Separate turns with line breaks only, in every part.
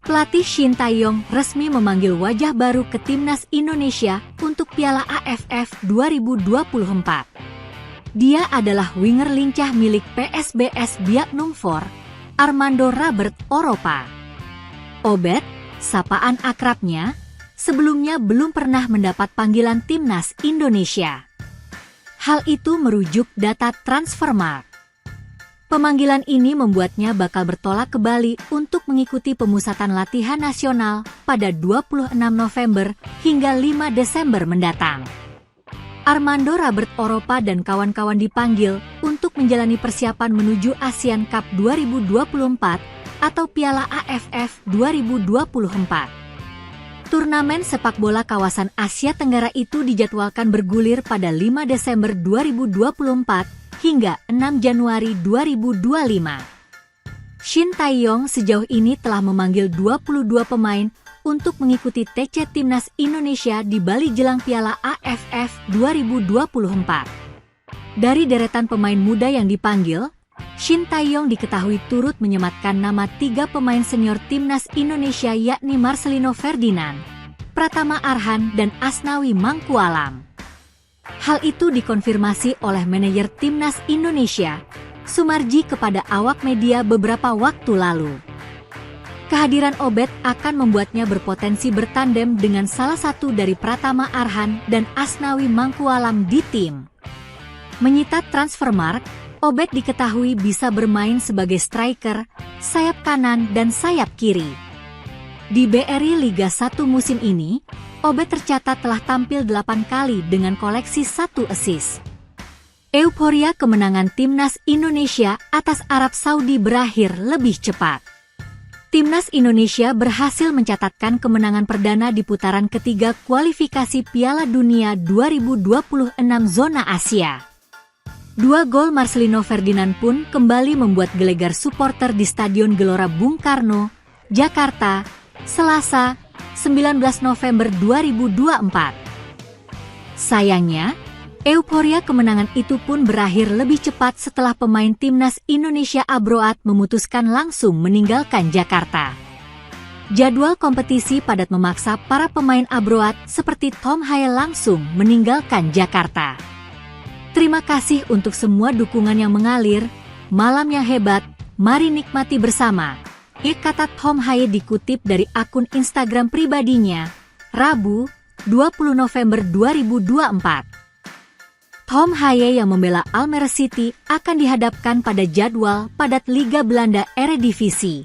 Pelatih Shin Tae-yong resmi memanggil wajah baru ke timnas Indonesia untuk Piala AFF 2024. Dia adalah winger lincah milik PSBS Biak Numfor, Armando Robert Oropa. Obed, sapaan akrabnya, sebelumnya belum pernah mendapat panggilan timnas Indonesia. Hal itu merujuk data Transfermarkt. Pemanggilan ini membuatnya bakal bertolak ke Bali untuk mengikuti pemusatan latihan nasional pada 26 November hingga 5 Desember mendatang. Armando Robert Oropa dan kawan-kawan dipanggil untuk menjalani persiapan menuju Asian Cup 2024 atau Piala AFF 2024. Turnamen sepak bola kawasan Asia Tenggara itu dijadwalkan bergulir pada 5 Desember 2024 hingga 6 Januari 2025. Shin Tae-yong sejauh ini telah memanggil 22 pemain untuk mengikuti TC Timnas Indonesia di Bali jelang Piala AFF 2024. Dari deretan pemain muda yang dipanggil, Shin Tae-yong diketahui turut menyematkan nama 3 pemain senior Timnas Indonesia yakni Marcelino Ferdinand, Pratama Arhan dan Asnawi Mangkualam. Hal itu dikonfirmasi oleh manajer Timnas Indonesia, Sumarji kepada awak media beberapa waktu lalu. Kehadiran Obed akan membuatnya berpotensi bertandem dengan salah satu dari Pratama Arhan dan Asnawi Mangkualam di tim. Menyita Transfermarkt, Obed diketahui bisa bermain sebagai striker, sayap kanan dan sayap kiri. Di BRI Liga 1 musim ini, Obed tercatat telah tampil 8 kali dengan koleksi 1 assist. Euforia kemenangan timnas Indonesia atas Arab Saudi berakhir lebih cepat. Timnas Indonesia berhasil mencatatkan kemenangan perdana di putaran ketiga kualifikasi Piala Dunia 2026 zona Asia. 2 gol Marcelino Ferdinand pun kembali membuat gelegar supporter di Stadion Gelora Bung Karno, Jakarta, Selasa, 19 November 2024. Sayangnya, euforia kemenangan itu pun berakhir lebih cepat setelah pemain timnas Indonesia Abroad memutuskan langsung meninggalkan Jakarta. Jadwal kompetisi padat memaksa para pemain Abroad seperti Tom Haye langsung meninggalkan Jakarta. Terima kasih untuk semua dukungan yang mengalir, malam yang hebat, mari nikmati bersama. Kata Tom Haye dikutip dari akun Instagram pribadinya, Rabu, 20 November 2024. Tom Haye yang membela Almere City akan dihadapkan pada jadwal padat Liga Belanda Eredivisie.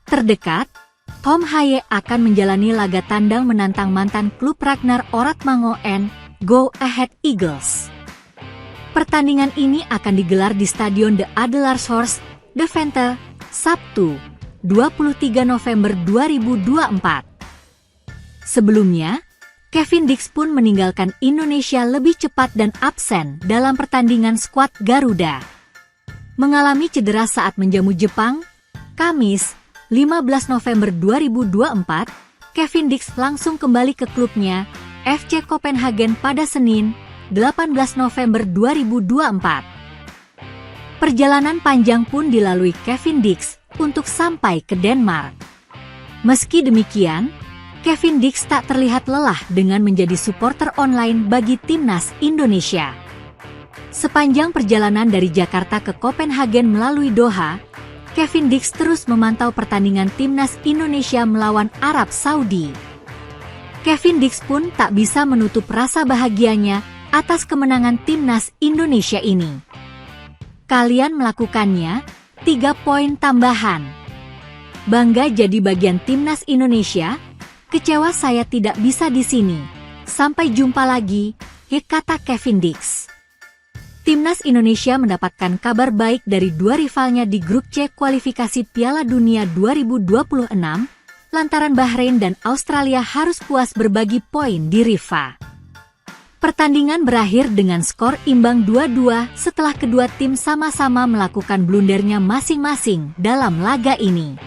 Terdekat, Tom Haye akan menjalani laga tandang menantang mantan klub Ragnar Oratmango and Go Ahead Eagles. Pertandingan ini akan digelar di Stadion De Adelaarshorst, Deventer, Sabtu, 23 November 2024. Sebelumnya, Kevin Dix pun meninggalkan Indonesia lebih cepat dan absen dalam pertandingan skuad Garuda. Mengalami cedera saat menjamu Jepang, Kamis, 15 November 2024, Kevin Dix langsung kembali ke klubnya, FC Copenhagen pada Senin, 18 November 2024. Perjalanan panjang pun dilalui Kevin Dix untuk sampai ke Denmark. Meski demikian, Kevin Dix tak terlihat lelah dengan menjadi supporter online bagi timnas Indonesia. Sepanjang perjalanan dari Jakarta ke Copenhagen melalui Doha, Kevin Dix terus memantau pertandingan timnas Indonesia melawan Arab Saudi. Kevin Dix pun tak bisa menutup rasa bahagianya atas kemenangan timnas Indonesia ini. Kalian melakukannya, 3 poin tambahan. Bangga jadi bagian timnas Indonesia, kecewa saya tidak bisa di sini. Sampai jumpa lagi, kata Kevin Dix. Timnas Indonesia mendapatkan kabar baik dari 2 rivalnya di grup C kualifikasi Piala Dunia 2026, lantaran Bahrain dan Australia harus puas berbagi poin di riva. Pertandingan berakhir dengan skor imbang 2-2 setelah kedua tim sama-sama melakukan blundernya masing-masing dalam laga ini.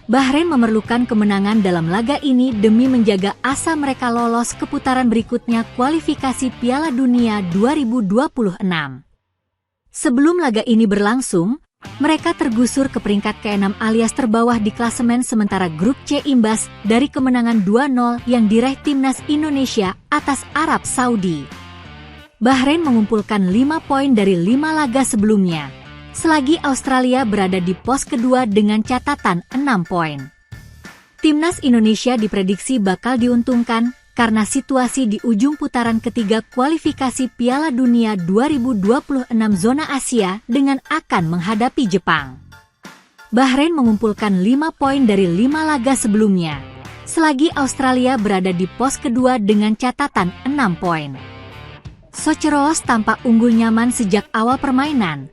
Bahrain memerlukan kemenangan dalam laga ini demi menjaga asa mereka lolos ke putaran berikutnya kualifikasi Piala Dunia 2026. Sebelum laga ini berlangsung, Mereka tergusur ke peringkat ke-6 alias terbawah di klasemen sementara grup C imbas dari kemenangan 2-0 yang diraih timnas Indonesia atas Arab Saudi. Bahrain mengumpulkan 5 poin dari 5 laga sebelumnya, selagi Australia berada di pos kedua dengan catatan 6 poin. Timnas Indonesia diprediksi bakal diuntungkan karena situasi di ujung putaran ketiga kualifikasi Piala Dunia 2026 zona Asia dengan akan menghadapi Jepang. Bahrain mengumpulkan 5 poin dari 5 laga sebelumnya, selagi Australia berada di pos kedua dengan catatan 6 poin. Soceroos tampak unggul nyaman sejak awal permainan,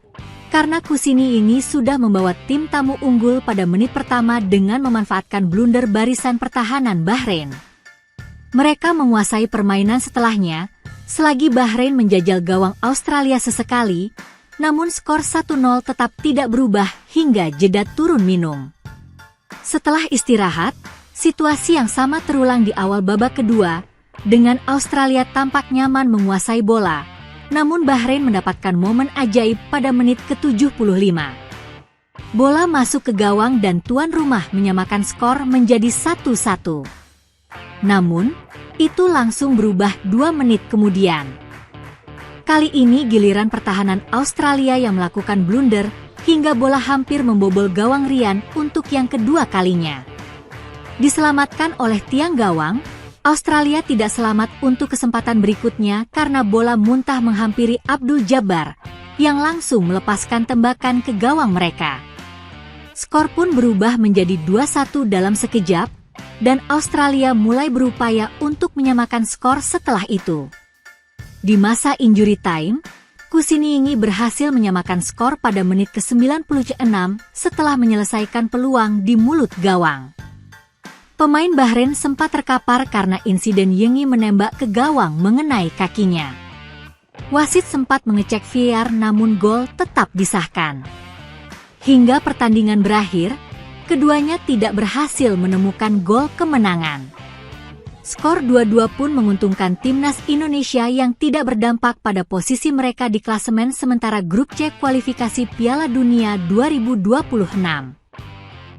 karena Kusini ini sudah membawa tim tamu unggul pada menit pertama dengan memanfaatkan blunder barisan pertahanan Bahrain. Mereka menguasai permainan setelahnya, selagi Bahrain menjajal gawang Australia sesekali, namun skor 1-0 tetap tidak berubah hingga jeda turun minum. Setelah istirahat, situasi yang sama terulang di awal babak kedua, dengan Australia tampak nyaman menguasai bola, namun Bahrain mendapatkan momen ajaib pada menit ke-75. Bola masuk ke gawang dan tuan rumah menyamakan skor menjadi 1-1. Namun, itu langsung berubah 2 menit kemudian. Kali ini giliran pertahanan Australia yang melakukan blunder hingga bola hampir membobol gawang Rian untuk yang kedua kalinya. Diselamatkan oleh tiang gawang, Australia tidak selamat untuk kesempatan berikutnya karena bola muntah menghampiri Abdul Jabbar yang langsung melepaskan tembakan ke gawang mereka. Skor pun berubah menjadi 2-1 dalam sekejap, dan Australia mulai berupaya untuk menyamakan skor setelah itu. Di masa injury time, Kusiniingi berhasil menyamakan skor pada menit ke-96 setelah menyelesaikan peluang di mulut gawang. Pemain Bahrain sempat terkapar karena insiden Yengi menembak ke gawang mengenai kakinya. Wasit sempat mengecek VAR namun gol tetap disahkan. Hingga pertandingan berakhir, keduanya tidak berhasil menemukan gol kemenangan. Skor 2-2 pun menguntungkan timnas Indonesia yang tidak berdampak pada posisi mereka di klasemen sementara grup C kualifikasi Piala Dunia 2026.